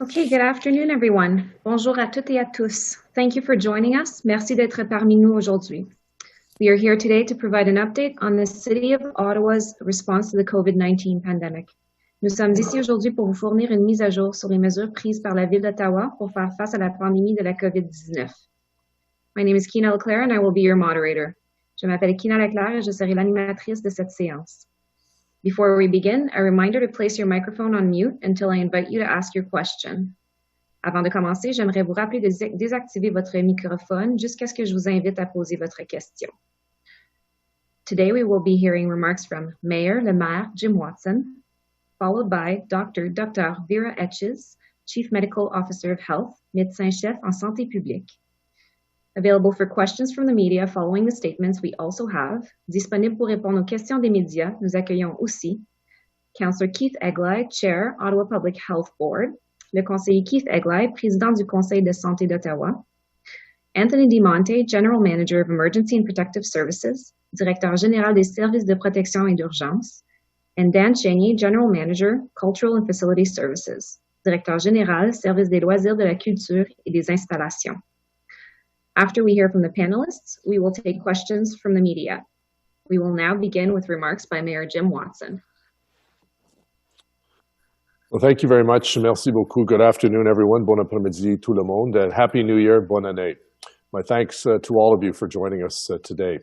Okay, good afternoon, everyone. Bonjour à toutes et à tous. Thank you for joining us. Merci d'être parmi nous aujourd'hui. We are here today to provide an update on the City of Ottawa's response to the COVID-19 pandemic. Nous sommes ici aujourd'hui pour vous fournir une mise à jour sur les mesures prises par la Ville d'Ottawa pour faire face à la pandémie de la COVID-19. My name is Kina Leclerc and I will be your moderator. Je m'appelle Kina Leclerc et je serai l'animatrice de cette séance. Before we begin, a reminder to place your microphone on mute until I invite you to ask your question. Avant de commencer, j'aimerais vous rappeler de désactiver votre microphone jusqu'à ce que je vous invite à poser votre question. Today we will be hearing remarks from Mayor le Maire Jim Watson, followed by Dr. Vera Etches, Chief Medical Officer of Health, médecin-chef en santé publique. Available for questions from the media following the statements, we also have, disponible pour répondre aux questions des médias, nous accueillons aussi Councillor Keith Egli, Chair, Ottawa Public Health Board, le conseiller Keith Egli, président du Conseil de santé d'Ottawa, Anthony Di Monte, General Manager of Emergency and Protective Services, directeur général des services de protection et d'urgence, and Dan Chénier, General Manager, Cultural and Facility Services, directeur général, service des loisirs, de la culture et des installations. After we hear from the panelists, we will take questions from the media. We will now begin with remarks by Mayor Jim Watson. Well, thank you very much. Merci beaucoup. Good afternoon, everyone. Bon après-midi, tout le monde. And Happy New Year. Bonne année. My thanks to all of you for joining us today.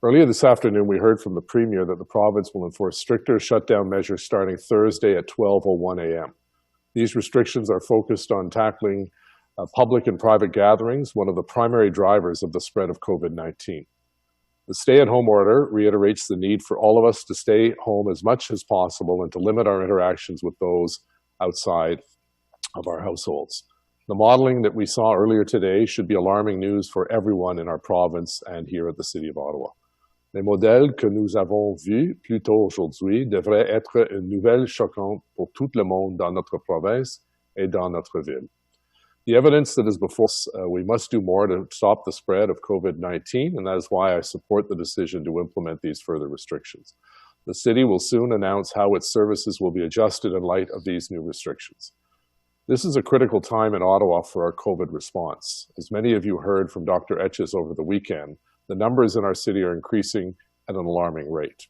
Earlier this afternoon, we heard from the Premier that the province will enforce stricter shutdown measures starting Thursday at 12:01 a.m. These restrictions are focused on tackling public and private gatherings, one of the primary drivers of the spread of COVID-19. The stay-at-home order reiterates the need for all of us to stay home as much as possible and to limit our interactions with those outside of our households. The modeling that we saw earlier today should be alarming news for everyone in our province and here at the City of Ottawa. Les modèles que nous avons vus plus tôt aujourd'hui devraient être une nouvelle choquante pour tout le monde dans notre province et dans notre ville. The evidence that is before us, we must do more to stop the spread of COVID-19, and that is why I support the decision to implement these further restrictions. The city will soon announce how its services will be adjusted in light of these new restrictions. This is a critical time in Ottawa for our COVID response. As many of you heard from Dr. Etches over the weekend, the numbers in our city are increasing at an alarming rate.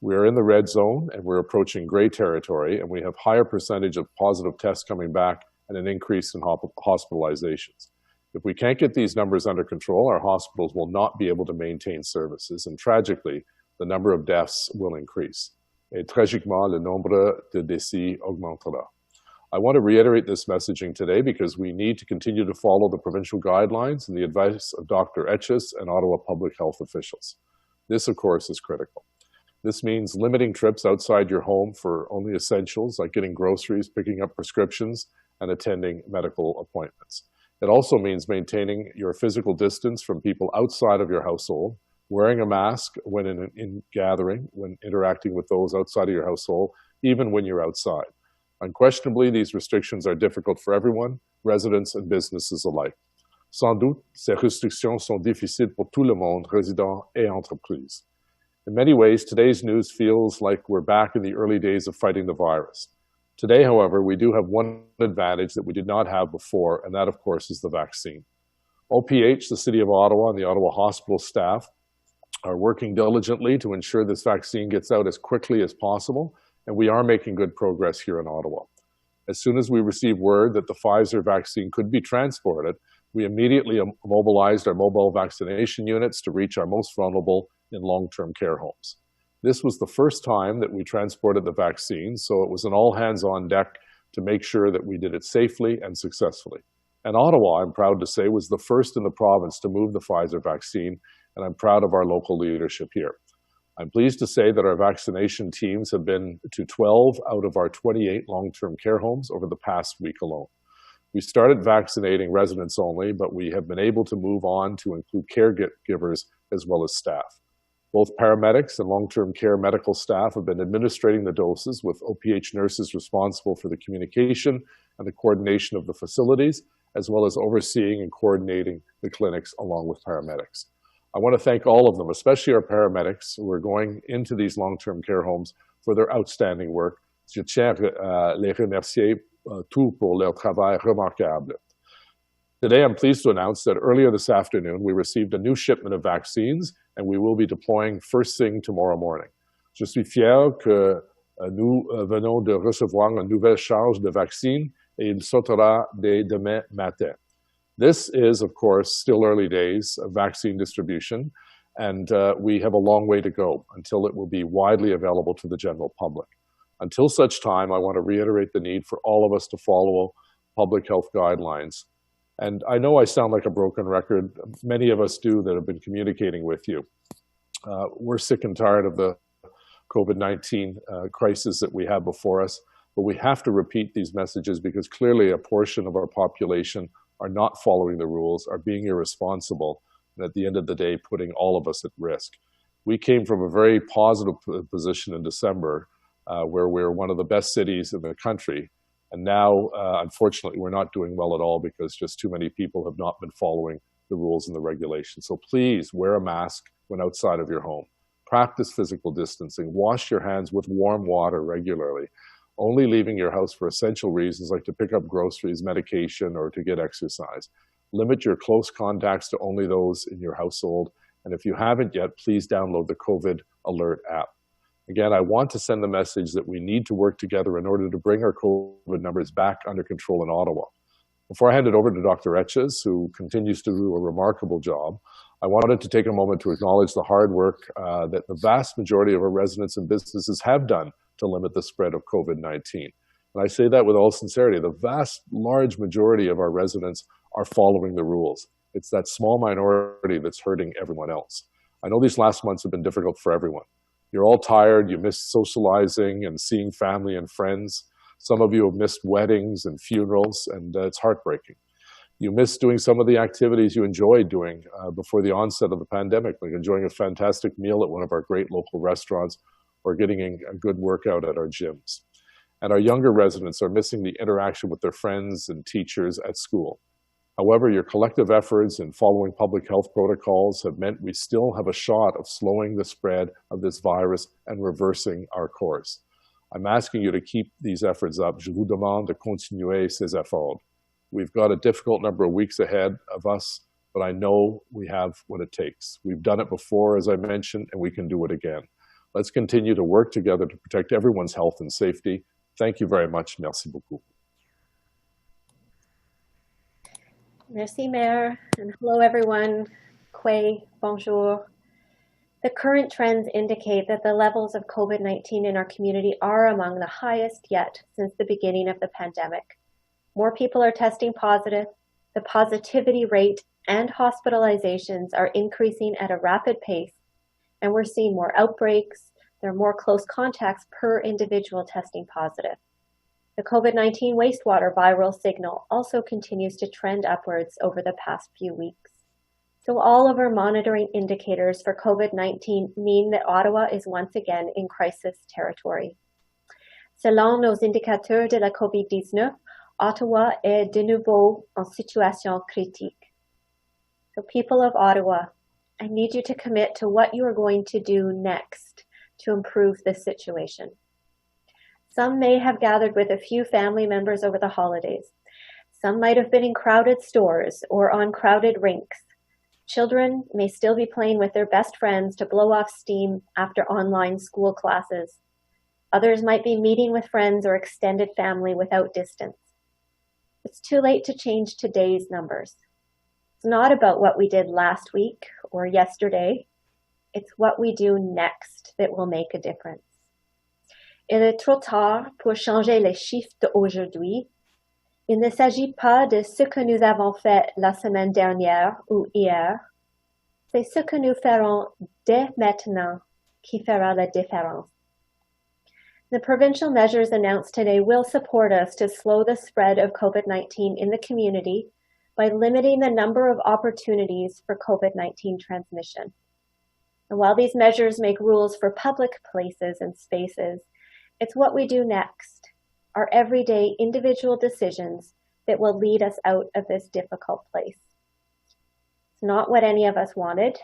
We are in the red zone and we're approaching gray territory, and we have higher percentage of positive tests coming back and an increase in hospitalizations. If we can't get these numbers under control, our hospitals will not be able to maintain services, and tragically, the number of deaths will increase. Et tragiquement, le nombre de décès augmentera. I want to reiterate this messaging today because we need to continue to follow the provincial guidelines and the advice of Dr. Etches and Ottawa public health officials. This, of course, is critical. This means limiting trips outside your home for only essentials like getting groceries, picking up prescriptions, and attending medical appointments. It also means maintaining your physical distance from people outside of your household, wearing a mask when in gathering, when interacting with those outside of your household, even when you're outside. Unquestionably, these restrictions are difficult for everyone, residents and businesses alike. Sans doute, ces restrictions sont difficiles pour tout le monde, résidents et entreprises. In many ways, today's news feels like we're back in the early days of fighting the virus. Today, however, we do have one advantage that we did not have before, and that, of course, is the vaccine. OPH, the City of Ottawa, and the Ottawa Hospital staff are working diligently to ensure this vaccine gets out as quickly as possible, and we are making good progress here in Ottawa. As soon as we received word that the Pfizer vaccine could be transported, we immediately mobilized our mobile vaccination units to reach our most vulnerable in long-term care homes. This was the first time that we transported the vaccine, so it was an all-hands-on deck to make sure that we did it safely and successfully. And Ottawa, I'm proud to say, was the first in the province to move the Pfizer vaccine, and I'm proud of our local leadership here. I'm pleased to say that our vaccination teams have been to 12 out of our 28 long-term care homes over the past week alone. We started vaccinating residents only, but we have been able to move on to include caregivers as well as staff. Both paramedics and long-term care medical staff have been administrating the doses, with OPH nurses responsible for the communication and the coordination of the facilities, as well as overseeing and coordinating the clinics along with paramedics. I want to thank all of them, especially our paramedics who are going into these long-term care homes for their outstanding work. Je tiens à les remercier tous pour leur travail remarquable. Today, I'm pleased to announce that earlier this afternoon, we received a new shipment of vaccines and we will be deploying first thing tomorrow morning. Je suis fier que nous venons de recevoir une nouvelle charge de vaccines et il sautera dès demain matin. This is, of course, still early days of vaccine distribution, and we have a long way to go until it will be widely available to the general public. Until such time, I want to reiterate the need for all of us to follow public health guidelines. And I know I sound like a broken record. Many of us do that have been communicating with you. We're sick and tired of the COVID-19 crisis that we have before us, but we have to repeat these messages because clearly a portion of our population are not following the rules, are being irresponsible, and at the end of the day, putting all of us at risk. We came from a very positive position in December, where we're one of the best cities in the country. And now, unfortunately, we're not doing well at all because just too many people have not been following the rules and the regulations. So please wear a mask when outside of your home. Practice physical distancing. Wash your hands with warm water regularly. Only leaving your house for essential reasons like to pick up groceries, medication, or to get exercise. Limit your close contacts to only those in your household. And if you haven't yet, please download the COVID Alert app. Again, I want to send the message that we need to work together in order to bring our COVID numbers back under control in Ottawa. Before I hand it over to Dr. Etches, who continues to do a remarkable job, I wanted to take a moment to acknowledge the hard work that the vast majority of our residents and businesses have done to limit the spread of COVID-19. And I say that with all sincerity. The vast, large majority of our residents are following the rules. It's that small minority that's hurting everyone else. I know these last months have been difficult for everyone. You're all tired, you miss socializing and seeing family and friends. Some of you have missed weddings and funerals, and it's heartbreaking. You miss doing some of the activities you enjoyed doing before the onset of the pandemic, like enjoying a fantastic meal at one of our great local restaurants or getting a good workout at our gyms. And our younger residents are missing the interaction with their friends and teachers at school. However, your collective efforts in following public health protocols have meant we still have a shot of slowing the spread of this virus and reversing our course. I'm asking you to keep these efforts up. Je vous demande de continuer ces efforts. We've got a difficult number of weeks ahead of us, but I know we have what it takes. We've done it before, as I mentioned, and we can do it again. Let's continue to work together to protect everyone's health and safety. Thank you very much. Merci beaucoup. Merci, Mayor, and hello, everyone. Quay, bonjour. The current trends indicate that the levels of COVID-19 in our community are among the highest yet since the beginning of the pandemic. More people are testing positive, the positivity rate and hospitalizations are increasing at a rapid pace, and we're seeing more outbreaks. There are more close contacts per individual testing positive. The COVID-19 wastewater viral signal also continues to trend upwards over the past few weeks. So all of our monitoring indicators for COVID-19 mean that Ottawa is once again in crisis territory. Selon nos indicateurs de la COVID-19, Ottawa est de nouveau en situation critique. So people of Ottawa, I need you to commit to what you are going to do next to improve this situation. Some may have gathered with a few family members over the holidays. Some might have been in crowded stores or on crowded rinks. Children may still be playing with their best friends to blow off steam after online school classes. Others might be meeting with friends or extended family without distance. It's too late to change today's numbers. It's not about what we did last week or yesterday. It's what we do next that will make a difference. Il est trop tard pour changer les chiffres d'aujourd'hui. Il ne s'agit pas de ce que nous avons fait la semaine dernière ou hier. C'est ce que nous ferons dès maintenant qui fera la différence. The provincial measures announced today will support us to slow the spread of COVID-19 in the community by limiting the number of opportunities for COVID-19 transmission. And while these measures make rules for public places and spaces, it's what we do next, our everyday individual decisions that will lead us out of this difficult place. It's not what any of us wanted,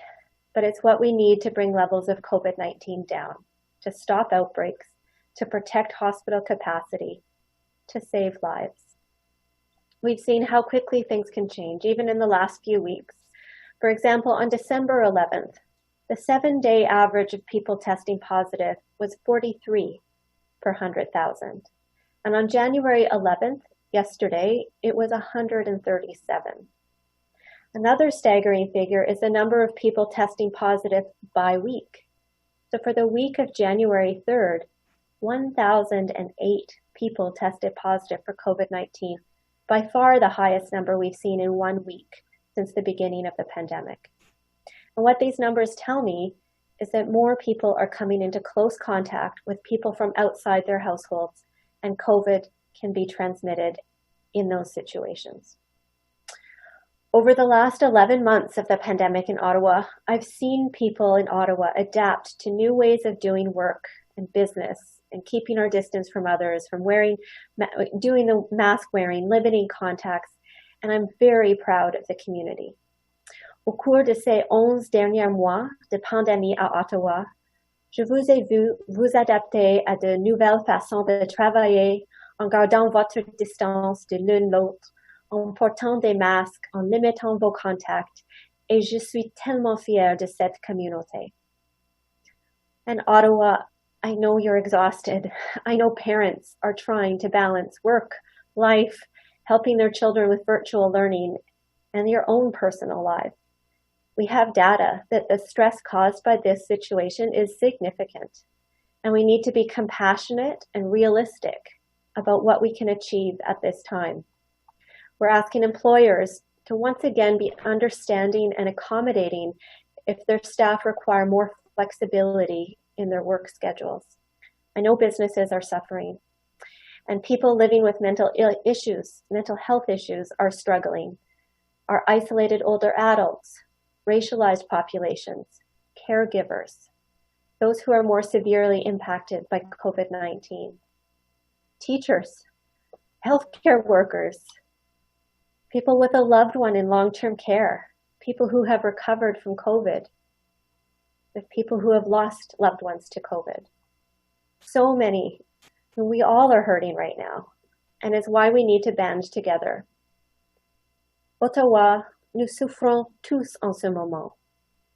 but it's what we need to bring levels of COVID-19 down, to stop outbreaks, to protect hospital capacity, to save lives. We've seen how quickly things can change, even in the last few weeks. For example, on December 11th, the 7-day average of people testing positive was 43 per 100,000. And on January 11th, yesterday, it was 137. Another staggering figure is the number of people testing positive by week. So for the week of January 3rd, 1,008 people tested positive for COVID-19, by far the highest number we've seen in 1 week since the beginning of the pandemic. And what these numbers tell me is that more people are coming into close contact with people from outside their households, and COVID can be transmitted in those situations. Over the last 11 months of the pandemic in Ottawa, I've seen people in Ottawa adapt to new ways of doing work and business and keeping our distance from others, from doing the mask wearing, limiting contacts, and I'm very proud of the community. Au cours de ces 11 derniers mois de pandémie à Ottawa, je vous ai vu vous adapter à de nouvelles façons de travailler en gardant votre distance de l'une l'autre, en portant des masques, en limitant vos contacts, et je suis tellement fière de cette communauté. And Ottawa, I know you're exhausted. I know parents are trying to balance work, life, helping their children with virtual learning, and your own personal life. We have data that the stress caused by this situation is significant, and we need to be compassionate and realistic about what we can achieve at this time. We're asking employers to once again be understanding and accommodating if their staff require more flexibility in their work schedules. I know businesses are suffering, and people living with mental health issues are struggling. Our isolated older adults, racialized populations, caregivers, those who are more severely impacted by COVID-19, teachers, healthcare workers, people with a loved one in long-term care, people who have recovered from COVID, with people who have lost loved ones to COVID. So many, who we all are hurting right now, and is why we need to band together. Ottawa, nous souffrons tous en ce moment.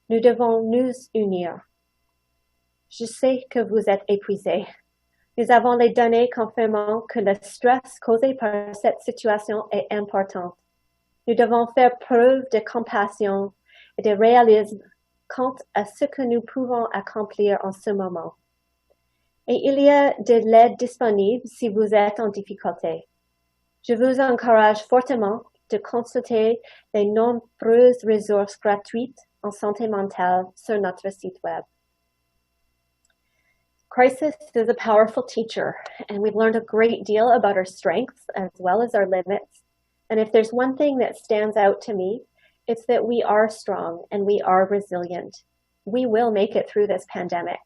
Nous devons nous unir. Je sais que vous êtes épuisés. Nous avons les données confirmant que le stress causé par cette situation est important. Nous devons faire preuve de compassion et de réalisme quant à ce que nous pouvons accomplir en ce moment. Et il y a de l'aide disponible si vous êtes en difficulté. Je vous encourage fortement de consulter les nombreuses ressources gratuites en santé mentale sur notre site web. Crisis is a powerful teacher, and we've learned a great deal about our strengths as well as our limits. And if there's one thing that stands out to me, it's that we are strong and we are resilient. We will make it through this pandemic,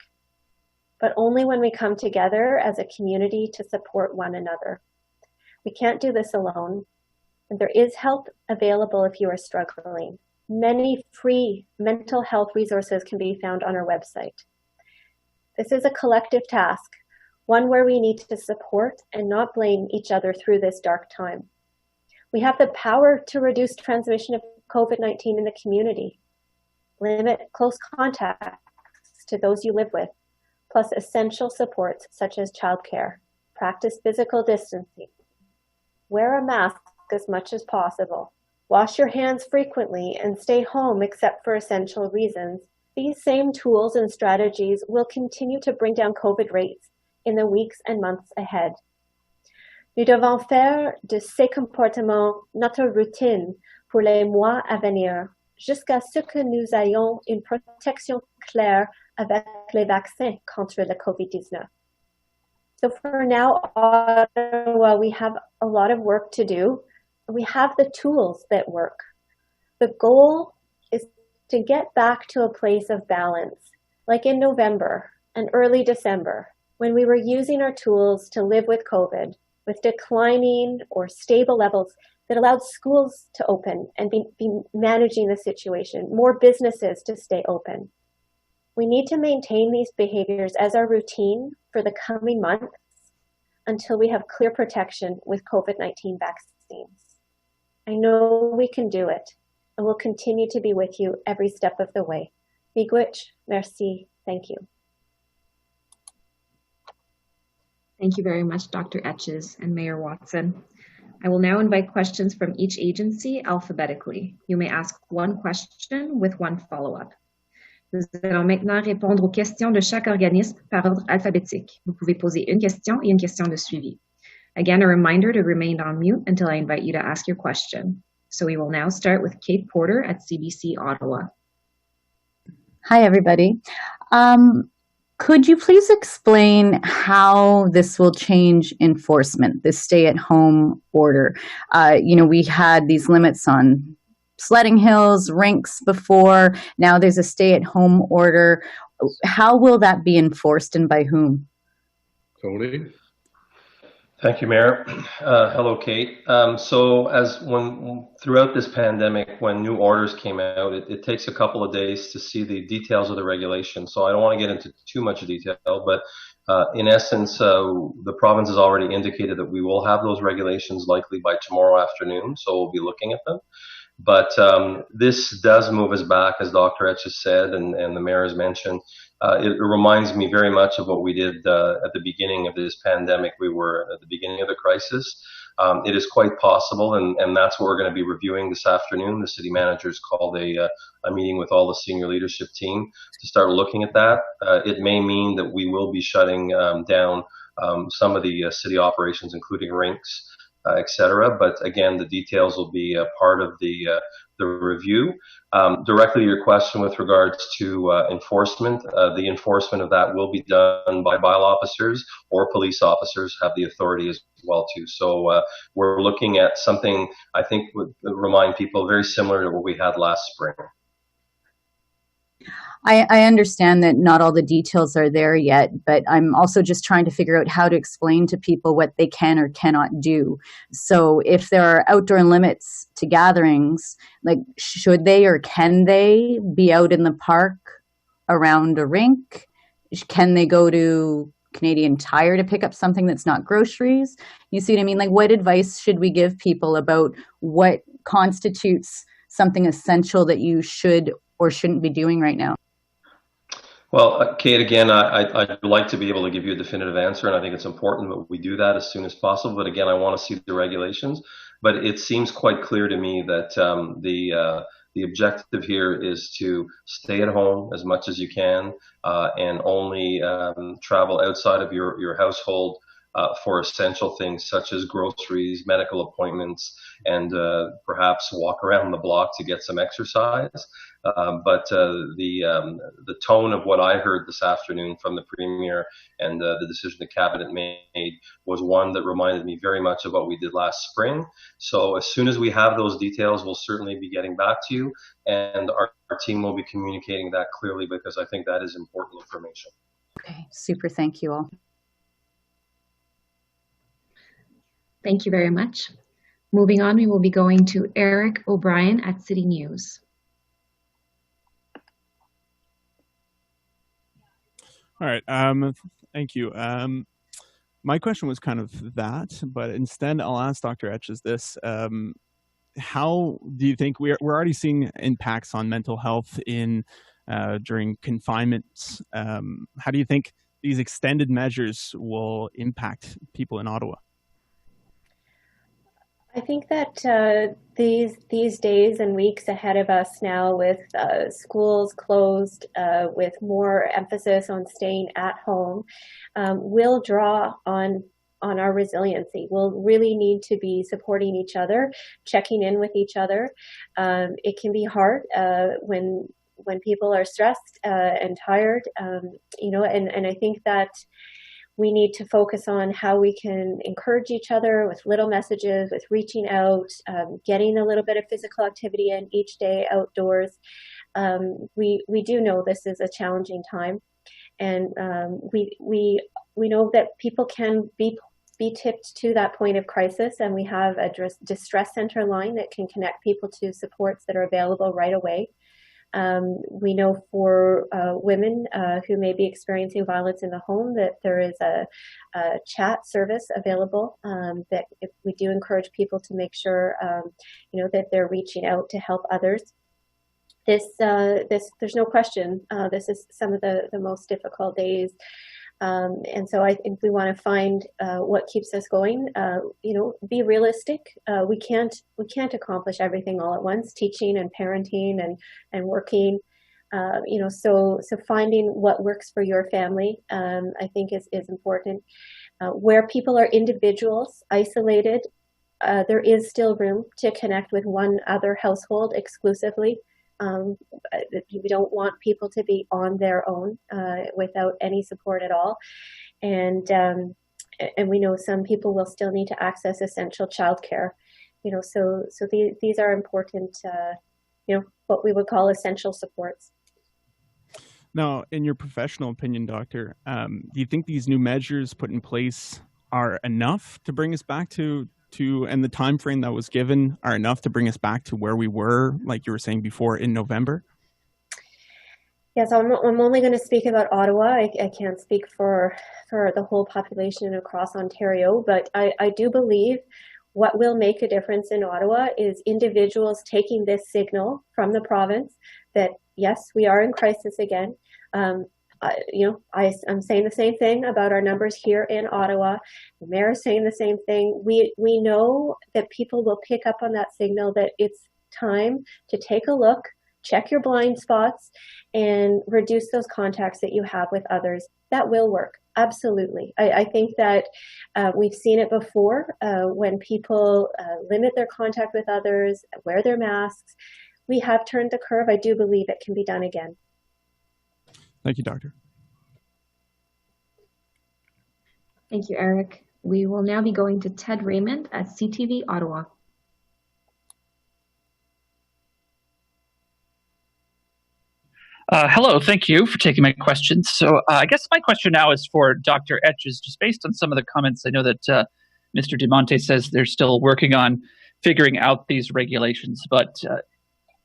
but only when we come together as a community to support one another. We can't do this alone, and there is help available if you are struggling. Many free mental health resources can be found on our website. This is a collective task, one where we need to support and not blame each other through this dark time. We have the power to reduce transmission of COVID-19 in the community, limit close contacts to those you live with, plus essential supports such as childcare, practice physical distancing, wear a mask as much as possible, wash your hands frequently, and stay home except for essential reasons. These same tools and strategies will continue to bring down COVID rates in the weeks and months ahead. Nous devons faire de ces comportements notre routine pour les mois à venir, jusqu'à ce que nous ayons une protection claire avec les vaccins contre le COVID-19. So for now, Ottawa, we have a lot of work to do. We have the tools that work. The goal is to get back to a place of balance, like in November and early December, when we were using our tools to live with COVID, with declining or stable levels that allowed schools to open and be managing the situation, more businesses to stay open. We need to maintain these behaviors as our routine for the coming months, until we have clear protection with COVID-19 vaccines. I know we can do it, and we'll continue to be with you every step of the way. Miigwech, merci, thank you. Thank you very much, Dr. Etches and Mayor Watson. I will now invite questions from each agency alphabetically. You may ask one question with one follow-up. Nous allons maintenant répondre aux questions de chaque organisme par ordre alphabétique. Vous pouvez poser une question et une question de suivi. Again, a reminder to remain on mute until I invite you to ask your question. So we will now start with Kate Porter at CBC Ottawa. Hi, everybody. Could you please explain how this will change enforcement, this stay-at-home order? We had these limits on sledding hills, rinks before. Now there's a stay-at-home order. How will that be enforced and by whom? Tony? Thank you, Mayor. Hello, Kate. Throughout this pandemic, when new orders came out, it takes a couple of days to see the details of the regulation. So I don't want to get into too much detail, but in essence, the province has already indicated that we will have those regulations likely by tomorrow afternoon. So we'll be looking at them. But this does move us back, as Dr. Etches said, and the Mayor has mentioned. It reminds me very much of what we did at the beginning of this pandemic. We were at the beginning of the crisis. It is quite possible, and that's what we're going to be reviewing this afternoon. The city managers called a meeting with all the senior leadership team to start looking at that. It may mean that we will be shutting down some of the city operations, including rinks, et cetera. But again, the details will be part of the review. Directly to your question with regards to enforcement, the enforcement of that will be done by bylaw officers, or police officers have the authority as well too. So we're looking at something I think would remind people very similar to what we had last spring. I understand that not all the details are there yet, but I'm also just trying to figure out how to explain to people what they can or cannot do. So if there are outdoor limits to gatherings, like should they or can they be out in the park around a rink? Can they go to Canadian Tire to pick up something that's not groceries? You see what I mean? Like, what advice should we give people about what constitutes something essential that you should or shouldn't be doing right now? Well, Kate, again, I'd like to be able to give you a definitive answer, and I think it's important that we do that as soon as possible. But again, I want to see the regulations. But it seems quite clear to me that the objective here is to stay at home as much as you can and only travel outside of your household for essential things such as groceries, medical appointments, and perhaps walk around the block to get some exercise. But the tone of what I heard this afternoon from the Premier and the decision the Cabinet made was one that reminded me very much of what we did last spring. So as soon as we have those details, we'll certainly be getting back to you, and our team will be communicating that clearly, because I think that is important information. Okay, super. Thank you all. Thank you very much. Moving on, we will be going to Eric O'Brien at City News. All right, thank you. My question was kind of that, but instead I'll ask Dr. Etches this. How do you think we're already seeing impacts on mental health during confinement? How do you think these extended measures will impact people in Ottawa? I think that these days and weeks ahead of us now, with schools closed, with more emphasis on staying at home, will draw on our resiliency. We'll really need to be supporting each other, checking in with each other. It can be hard when people are stressed and tired, and I think that we need to focus on how we can encourage each other with little messages, with reaching out, getting a little bit of physical activity in each day outdoors. We do know this is a challenging time, and we know that people can be tipped to that point of crisis, and we have a distress center line that can connect people to supports that are available right away. We know for women who may be experiencing violence in the home that there is a chat service available that if we do encourage people to make sure that they're reaching out to help others. There's no question, this is some of the most difficult days. And so I think we want to find what keeps us going. Be realistic. We can't accomplish everything all at once. Teaching and parenting and working. So finding what works for your family, I think is important. Where people are individuals, isolated, there is still room to connect with one other household exclusively. We don't want people to be on their own without any support at all, and we know some people will still need to access essential childcare. So these are important. What we would call essential supports. Now, in your professional opinion, Doctor, do you think these new measures put in place are enough to bring us back to and the time frame that was given are enough to bring us back to where we were, like you were saying before, in November? Yes, I'm only going to speak about Ottawa. I can't speak for the whole population across Ontario, but I do believe what will make a difference in Ottawa is individuals taking this signal from the province that, yes, we are in crisis again. I'm saying the same thing about our numbers here in Ottawa. The mayor is saying the same thing. We know that people will pick up on that signal that it's time to take a look, check your blind spots, and reduce those contacts that you have with others. That will work. Absolutely. I think that we've seen it before when people limit their contact with others, wear their masks. We have turned the curve. I do believe it can be done again. Thank you, Doctor. Thank you, Eric. We will now be going to Ted Raymond at CTV Ottawa. Hello, thank you for taking my questions. So I guess my question now is for Dr. Etches, just based on some of the comments. I know that Mr. Di Monte says they're still working on figuring out these regulations, but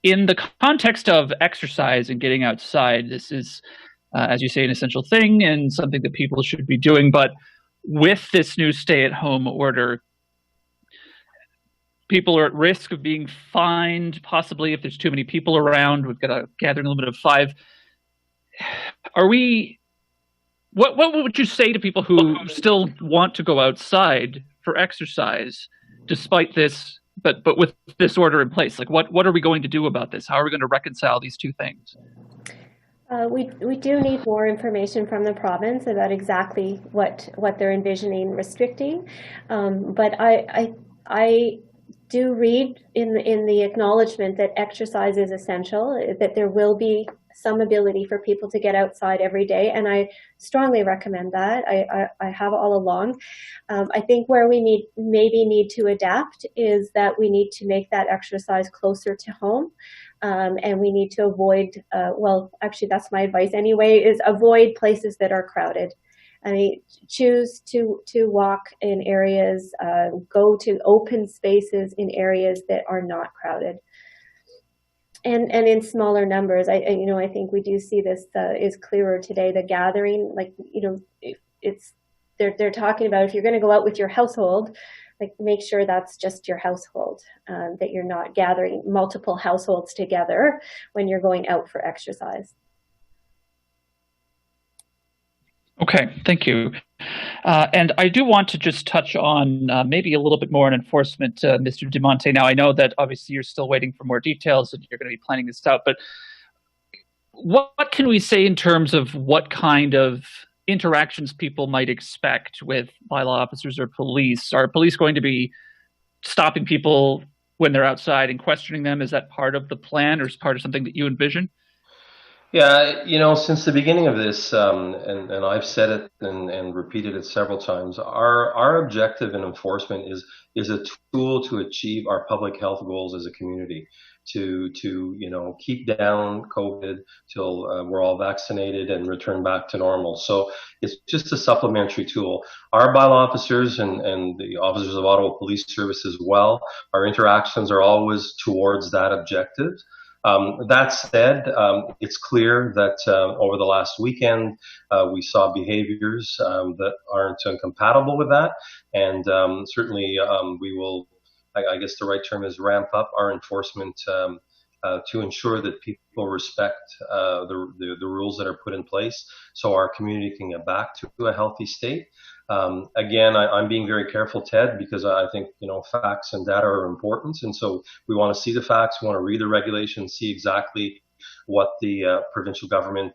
in the context of exercise and getting outside, this is, as you say, an essential thing and something that people should be doing. But with this new stay-at-home order, people are at risk of being fined, possibly if there's too many people around. We've got a gathering limit of 5. What would you say to people who still want to go outside for exercise despite this, but with this order in place? Like, what are we going to do about this? How are we going to reconcile these two things? We do need more information from the province about exactly what they're envisioning restricting, but I do read in the acknowledgement that exercise is essential, that there will be some ability for people to get outside every day, and I strongly recommend that. I have all along. I think where we maybe need to adapt is that we need to make that exercise closer to home, and we need to avoid, well, actually that's my advice anyway, is avoid places that are crowded. I mean, choose to walk in areas, go to open spaces in areas that are not crowded, and in smaller numbers. I think we do see this is clearer today. The gathering, they're talking about if you're going to go out with your household, like make sure that's just your household, that you're not gathering multiple households together when you're going out for exercise. Okay, thank you. And I do want to just touch on maybe a little bit more on enforcement, Mr. Di Monte. Now, I know that obviously you're still waiting for more details and you're going to be planning this out, but what can we say in terms of what kind of interactions people might expect with bylaw officers or police? Are police going to be stopping people when they're outside and questioning them? Is that part of the plan or is part of something that you envision? Yeah, since the beginning of this, and I've said it and repeated it several times, our objective in enforcement is a tool to achieve our public health goals as a community, to keep down COVID till we're all vaccinated and return back to normal. So it's just a supplementary tool. Our bylaw officers and the officers of Ottawa Police Service as well, our interactions are always towards that objective. That said, it's clear that over the last weekend, we saw behaviors that aren't compatible with that. And certainly we will, I guess the right term is ramp up our enforcement to ensure that people respect the rules that are put in place so our community can get back to a healthy state. Again, I'm being very careful, Ted, because I think, facts and data are important. And so we want to see the facts, we want to read the regulations, see exactly what the provincial government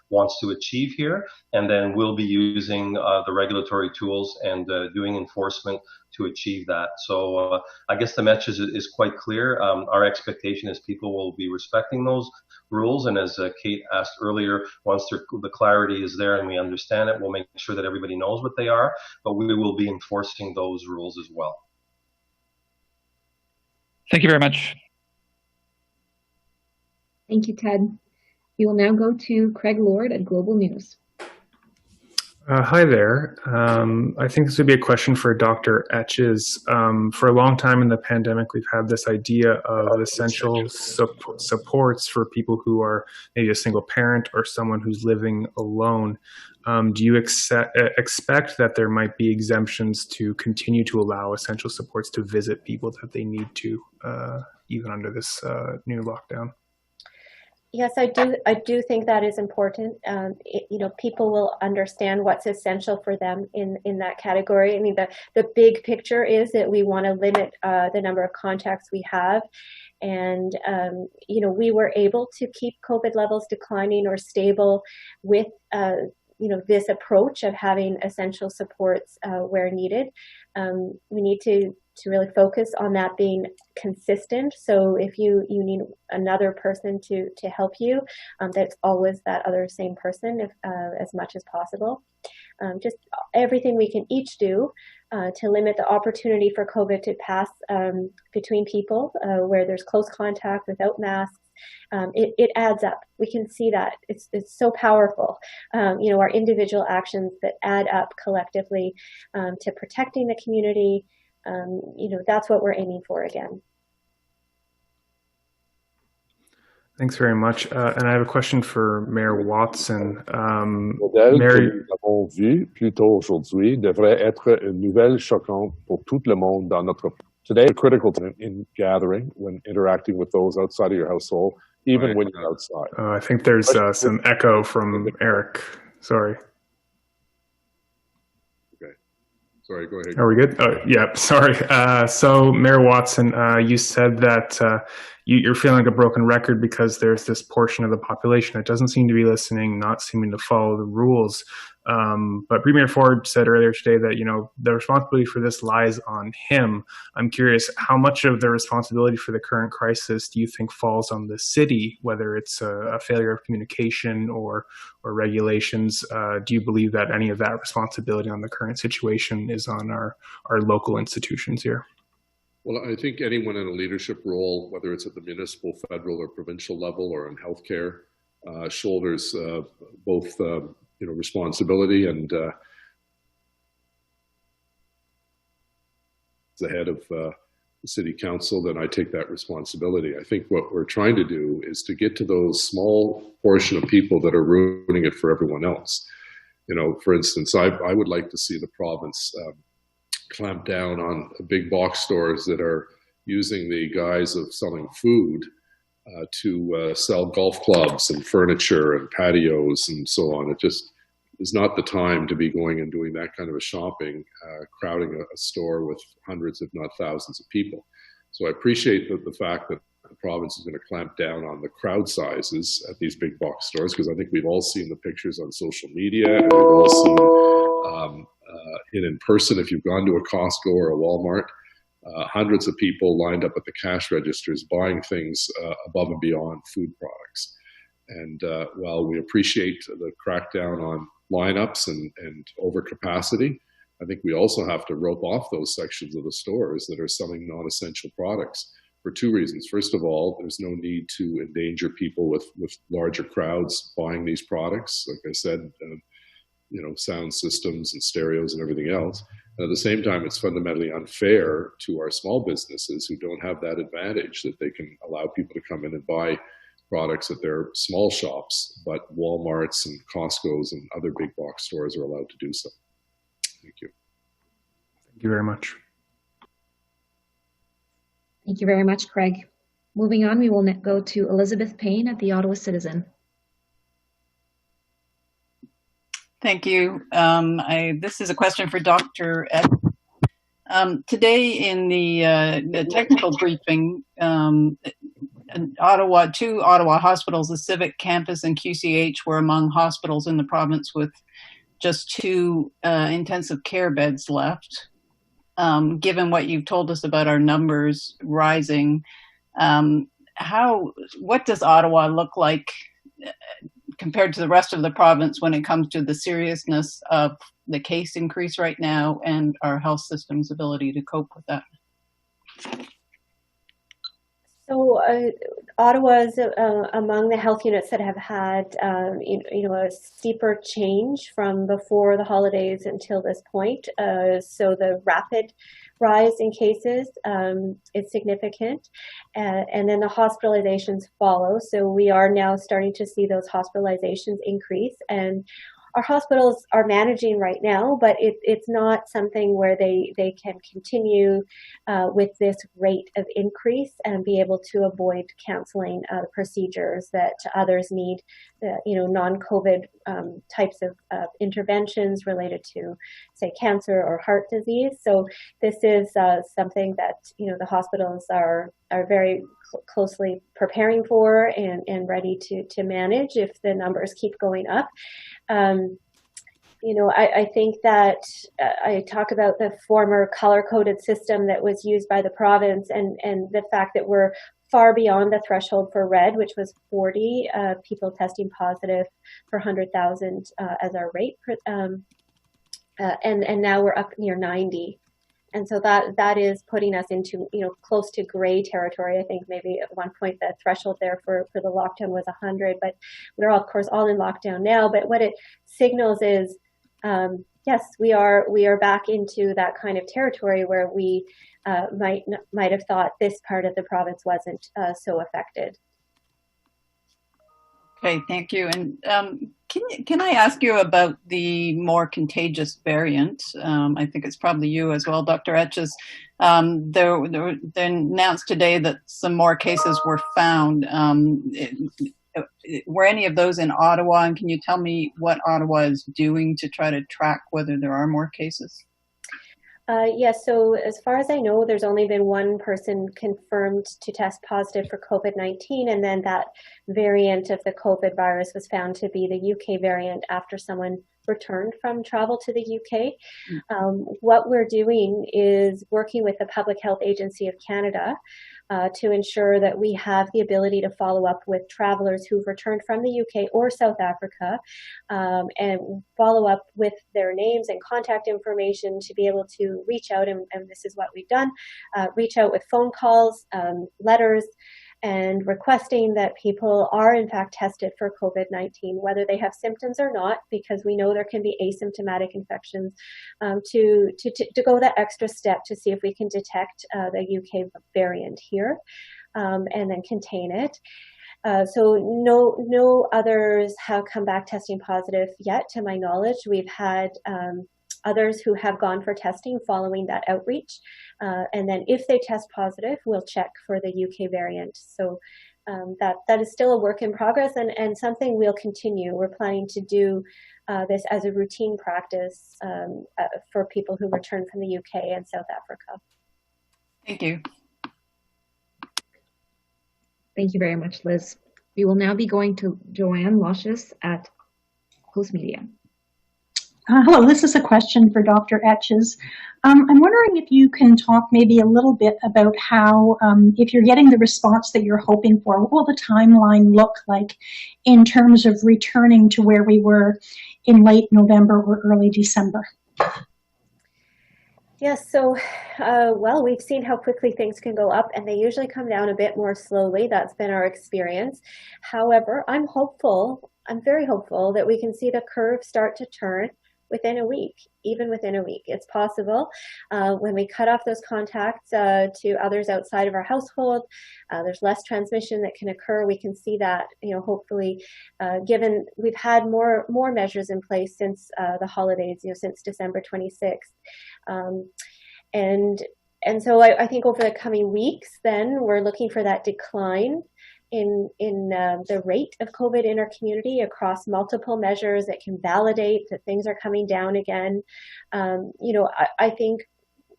wants to achieve here. And then we'll be using the regulatory tools and doing enforcement to achieve that. So I guess the message is quite clear. Our expectation is people will be respecting those rules. And as Kate asked earlier, once the clarity is there and we understand it, we'll make sure that everybody knows what they are, but we will be enforcing those rules as well. Thank you very much. Thank you, Ted. We will now go to Craig Lord at Global News. Hi there. I think this would be a question for Dr. Etches. For a long time in the pandemic, we've had this idea of essential supports for people who are maybe a single parent or someone who's living alone. Do you expect that there might be exemptions to continue to allow essential supports to visit people that they need to, even under this new lockdown? Yes, I do think that is important. People will understand what's essential for them in that category. I mean, the big picture is that we want to limit the number of contacts we have. And, we were able to keep COVID levels declining or stable with, this approach of having essential supports where needed. We need to really focus on that being consistent. So if you need another person to help you, that's always that other same person as much as possible. Just everything we can each do to limit the opportunity for COVID to pass between people where there's close contact without masks. It adds up. We can see that. It's so powerful. Our individual actions that add up collectively to protecting the community. That's what we're aiming for again. Thanks very much. And I have a question for Mayor Watson. Modèle que nous avons vu plus tôt aujourd'hui devrait être une nouvelle choquante pour tout le monde dans notre. Today, a critical time in gathering when interacting with those outside of your household, even when you're outside. I think there's some echo from Eric. Sorry. Sorry, go ahead. Are we good? Yeah, sorry. So Mayor Watson, you said that you're feeling like a broken record because there's this portion of the population that doesn't seem to be listening, not seeming to follow the rules. But Premier Ford said earlier today that, the responsibility for this lies on him. I'm curious, how much of the responsibility for the current crisis do you think falls on the city, whether it's a failure of communication or regulations? Do you believe that any of that responsibility on the current situation is on our local institutions here? Well, I think anyone in a leadership role, whether it's at the municipal, federal, or provincial level, or in healthcare, shoulders both responsibility and as the head of the city council, then I take that responsibility. I think what we're trying to do is to get to those small portion of people that are ruining it for everyone else. For instance, I would like to see the province clamp down on big box stores that are using the guise of selling food to sell golf clubs and furniture and patios and so on. It just is not the time to be going and doing that kind of a shopping, crowding a store with hundreds, if not thousands of people. So I appreciate the fact that the province is going to clamp down on the crowd sizes at these big box stores, because I think we've all seen the pictures on social media, and we've all seen it in person. If you've gone to a Costco or a Walmart, hundreds of people lined up at the cash registers buying things above and beyond food products. And while we appreciate the crackdown on lineups and overcapacity, I think we also have to rope off those sections of the stores that are selling non-essential products for two reasons. First of all, there's no need to endanger people with larger crowds buying these products. Like I said, sound systems and stereos and everything else. And at the same time, it's fundamentally unfair to our small businesses who don't have that advantage that they can allow people to come in and buy products at their small shops, but Walmarts and Costco's and other big box stores are allowed to do so. Thank you. Thank you very much. Thank you very much, Craig. Moving on, we will go to Elizabeth Payne at the Ottawa Citizen. Thank you. This is a question for Dr. Etches. Today in the technical briefing, two Ottawa hospitals, the Civic Campus and QCH, were among hospitals in the province with just 2 intensive care beds left. Given what you've told us about our numbers rising, what does Ottawa look like compared to the rest of the province when it comes to the seriousness of the case increase right now and our health system's ability to cope with that? So Ottawa is among the health units that have had a steeper change from before the holidays until this point. So the rapid rise in cases is significant, and then the hospitalizations follow. So we are now starting to see those hospitalizations increase, and our hospitals are managing right now, but it's not something where they can continue with this rate of increase and be able to avoid canceling procedures that others need, non-COVID types of interventions related to, say, cancer or heart disease. So this is something that, the hospitals are very closely preparing for and ready to manage if the numbers keep going up. I think that I talk about the former color-coded system that was used by the province and the fact that we're far beyond the threshold for red, which was 40 people testing positive per 100,000 as our rate. And now we're up near 90. And so that is putting us into, close to gray territory. I think maybe at one point the threshold there for the lockdown was 100, but we're of course all in lockdown now. But what it signals is, yes, we are back into that kind of territory where we might have thought this part of the province wasn't so affected. Okay, thank you. And can I ask you about the more contagious variant? I think it's probably you as well, Dr. Etches. They announced today that some more cases were found. Were any of those in Ottawa? And can you tell me what Ottawa is doing to try to track whether there are more cases? Yes, so as far as I know, there's only been one person confirmed to test positive for COVID-19, and then that variant of the COVID virus was found to be the UK variant after someone returned from travel to the UK. What we're doing is working with the Public Health Agency of Canada to ensure that we have the ability to follow up with travelers who've returned from the UK or South Africa and follow up with their names and contact information to be able to reach out, and this is what we've done, reach out with phone calls, letters, and requesting that people are in fact tested for COVID-19, whether they have symptoms or not, because we know there can be asymptomatic infections, to go that extra step to see if we can detect the UK variant here and then contain it. So no others have come back testing positive yet, to my knowledge. We've had others who have gone for testing following that outreach. And then if they test positive, we'll check for the UK variant. So that is still a work in progress and something we'll continue. We're planning to do this as a routine practice for people who return from the UK and South Africa. Thank you. Thank you very much, Liz. We will now be going to Joanne Luscious at Host Media. Hello, this is a question for Dr. Etches. I'm wondering if you can talk maybe a little bit about how, if you're getting the response that you're hoping for, what will the timeline look like in terms of returning to where we were in late November or early December? Yes, so, well, we've seen how quickly things can go up, and they usually come down a bit more slowly. That's been our experience. However, I'm hopeful, I'm very hopeful that we can see the curve start to turn within a week, even within a week. It's possible. When we cut off those contacts to others outside of our household, there's less transmission that can occur. We can see that, hopefully, given we've had more measures in place since the holidays, since December 26th. And so I think over the coming weeks, then we're looking for that decline in the rate of COVID in our community across multiple measures that can validate that things are coming down again. I think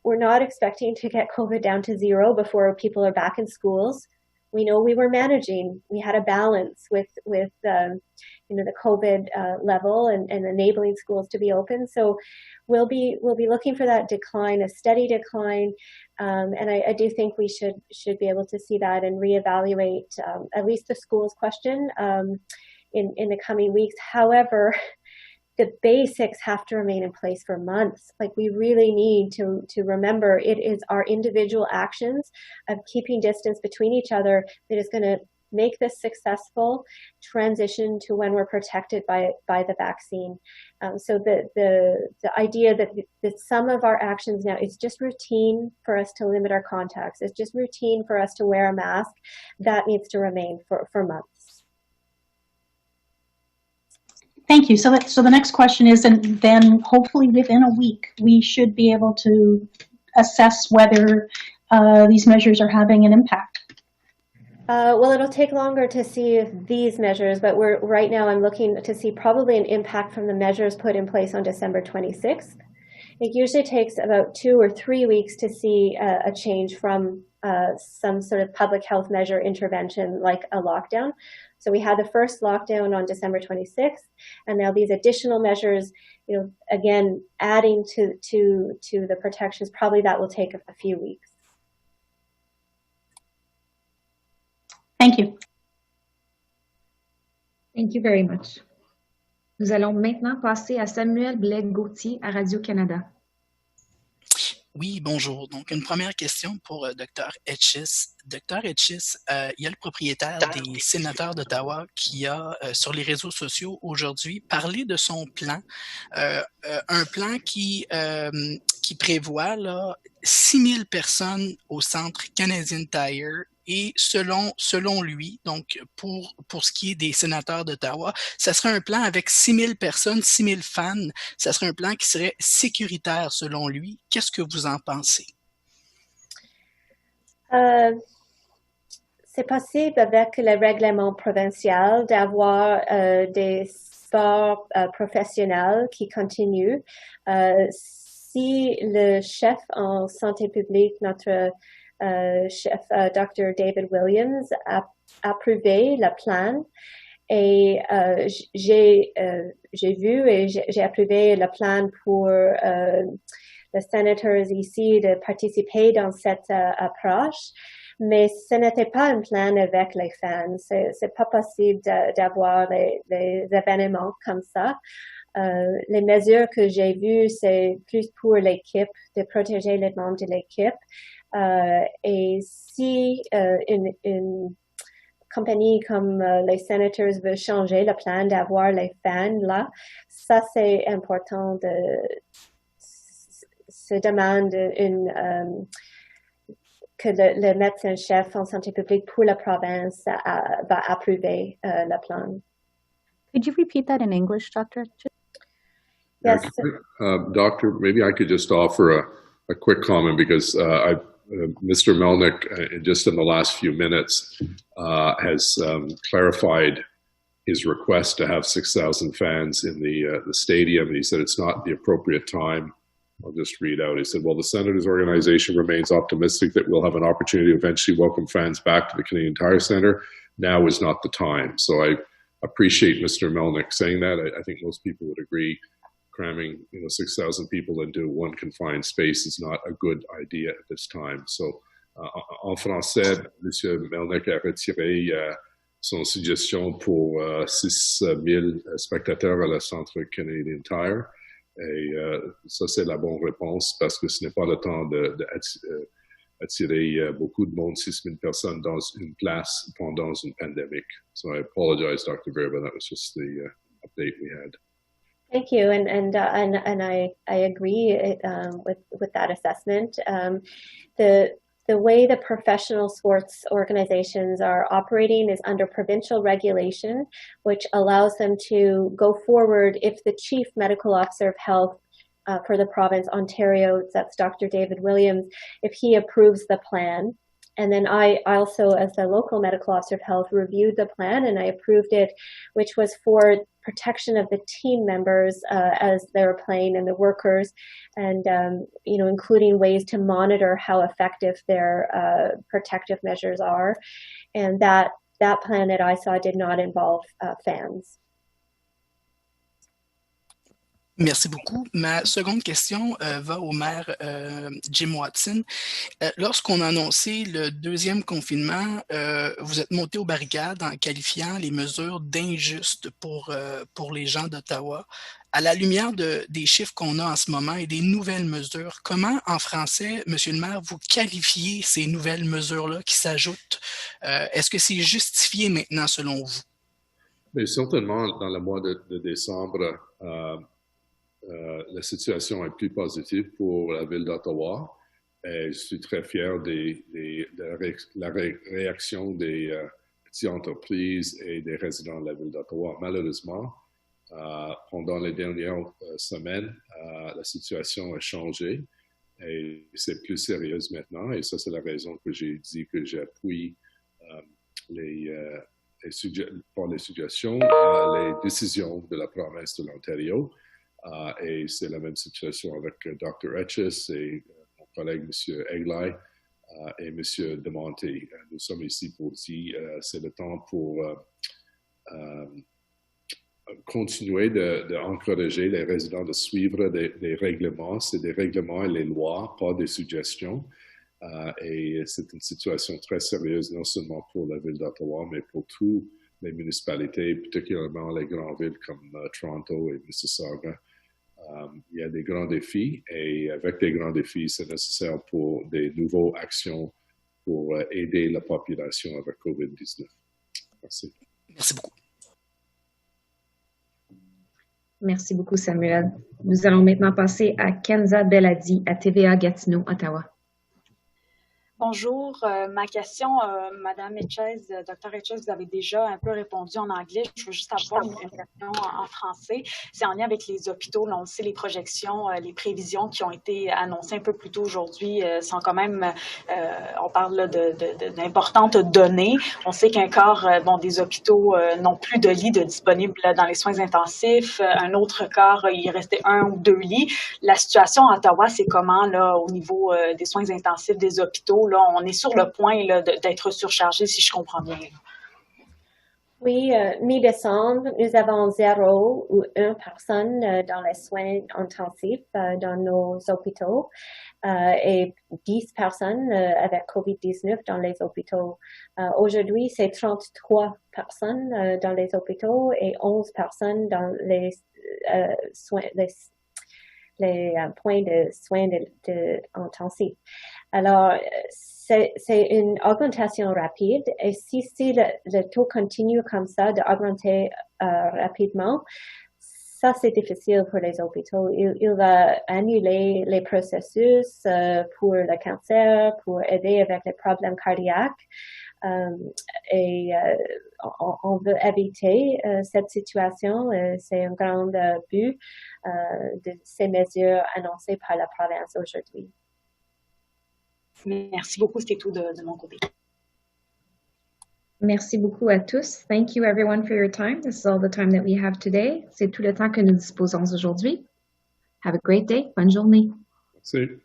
we're not expecting to get COVID down to zero before people are back in schools. We know we were managing. We had a balance with the COVID level and enabling schools to be open. So we'll be looking for that decline, a steady decline, and I do think we should be able to see that and reevaluate at least the schools question in the coming weeks. However, the basics have to remain in place for months. Like, we really need to remember it is our individual actions of keeping distance between each other that is going to make this successful transition to when we're protected by the vaccine. So the idea that some of our actions now, it's just routine for us to limit our contacts. It's just routine for us to wear a mask. That needs to remain for months. Thank you. So the next question is, and then hopefully within a week, we should be able to assess whether these measures are having an impact. Well, it'll take longer to see these measures, but right now I'm looking to see probably an impact from the measures put in place on December 26th. It usually takes about 2 or 3 weeks to see a change from some sort of public health measure intervention like a lockdown. So we had the first lockdown on December 26th, and now these additional measures, again, adding to the protections, probably that will take a few weeks. Thank you. Thank you very much. Nous allons maintenant passer à Samuel Blais-Gauthier à Radio-Canada. Oui, bonjour. Donc, une première question pour Dr. Etches. Dr. Etches, il y a le propriétaire des sénateurs d'Ottawa qui a, sur les réseaux sociaux aujourd'hui, parlé de son plan. Un plan qui prévoit là, 6 000 personnes au centre Canadian Tire. Et selon lui, donc pour ce qui est des sénateurs d'Ottawa, ça serait un plan avec 6 000 personnes, 6 000 fans. Ça serait un plan qui serait sécuritaire selon lui. Qu'est-ce que vous en pensez? C'est possible avec le règlement provincial d'avoir des sports professionnels qui continuent. Si le chef en santé publique, notre chef Dr. David Williams a approuvé le plan et j'ai vu et j'ai approuvé le plan pour les sénateurs ici de participer dans cette approche, mais ce n'était pas un plan avec les fans. C'est pas possible d'avoir les événements comme ça. Les mesures que j'ai vues, c'est plus pour l'équipe, de protéger les membres de l'équipe. Et si une compagnie comme les Senators veut changer le plan d'avoir les fans là, ça c'est important se demande que le médecin-chef en santé publique pour la province va approuver le plan. Could you repeat that in English, Dr. Etches? Yes. Doctor, maybe I could just offer a quick comment because Mr. Melnick, just in the last few minutes, has clarified his request to have 6,000 fans in the stadium. And he said it's not the appropriate time. I'll just read out. He said, well, the Senators organization remains optimistic that we'll have an opportunity to eventually welcome fans back to the Canadian Tire Centre. Now is not the time. So I appreciate Mr. Melnick saying that. I think most people would agree. Cramming 6,000 people into one confined space is not a good idea at this time. So, en français, M. Melnick a retiré son suggestion pour 6 000 spectateurs à la Centre Canadian Tire. Et ça, c'est la bonne réponse parce que ce n'est pas le temps d'attirer beaucoup de monde, 6 000 personnes dans une place pendant une pandémie. So I apologize, Dr. Vera, but that was just the update we had. Thank you, and I agree with that assessment. The way the professional sports organizations are operating is under provincial regulation, which allows them to go forward if the Chief Medical Officer of Health for the province, Ontario, that's Dr. David Williams, if he approves the plan. And then I also, as the local medical officer of health, reviewed the plan and I approved it, which was for protection of the team members as they're playing and the workers, and including ways to monitor how effective their protective measures are. And that plan that I saw did not involve fans. Merci beaucoup. Ma seconde question va au maire Jim Watson. Lorsqu'on a annoncé le deuxième confinement, vous êtes monté aux barricades en qualifiant les mesures d'injustes pour les gens d'Ottawa. À la lumière des chiffres qu'on a en ce moment et des nouvelles mesures, comment en français, Monsieur le maire, vous qualifiez ces nouvelles mesures-là qui s'ajoutent? Est-ce que c'est justifié maintenant selon vous? Mais certainement, dans le mois de décembre, la situation est plus positive pour la ville d'Ottawa. Je suis très fier de la réaction des petites entreprises et des résidents de la ville d'Ottawa. Malheureusement, pendant les dernières semaines, la situation a changé et c'est plus sérieuse maintenant. Et ça, c'est la raison que j'ai dit que j'appuie les suggestions, les décisions de la province de l'Ontario. Et c'est la même situation avec Dr. Etches et mon collègue M. Eglai et M. Di Monte. Nous sommes ici pour dire c'est le temps pour continuer d'encourager les résidents de suivre des règlements. C'est des règlements et les lois, pas des suggestions. Et c'est une situation très sérieuse, non seulement pour la ville d'Ottawa, mais pour toutes les municipalités, particulièrement les grandes villes comme Toronto et Mississauga. Il y a des grands défis et avec des grands défis, c'est nécessaire pour des nouvelles actions pour aider la population avec COVID-19. Merci. Merci beaucoup. Merci beaucoup, Samuel. Nous allons maintenant passer à Kenza Beladi à TVA Gatineau, Ottawa. Bonjour, ma question, Madame Etches, Dr. Etches, vous avez déjà un peu répondu en anglais. Je veux juste avoir une question en français. C'est en lien avec les hôpitaux. Là, on sait les projections, les prévisions qui ont été annoncées un peu plus tôt aujourd'hui sont quand même, on parle là d'importantes données. On sait qu'un quart des hôpitaux n'ont plus de lits disponibles dans les soins intensifs. Un autre quart, il restait 1 ou 2 lits. La situation à Ottawa, c'est comment là au niveau des soins intensifs des hôpitaux? Là, on est sur le point d'être surchargé, si je comprends bien. Oui, mi-décembre, nous avons 0 ou 1 personne dans les soins intensifs dans nos hôpitaux et 10 personnes avec COVID-19 dans les hôpitaux. Aujourd'hui, c'est 33 personnes dans les hôpitaux et 11 personnes dans les soins, les points de soins intensifs. Alors, c'est une augmentation rapide et si le taux continue comme ça d'augmenter rapidement, ça c'est difficile pour les hôpitaux. Il va annuler les processus pour le cancer, pour aider avec les problèmes cardiaques et on veut éviter cette situation. C'est un grand but de ces mesures annoncées par la province aujourd'hui. Merci beaucoup, c'était tout de mon côté. Merci beaucoup à tous. Thank you everyone for your time. This is all the time that we have today. C'est tout le temps que nous disposons aujourd'hui. Have a great day. Bonne journée. Merci.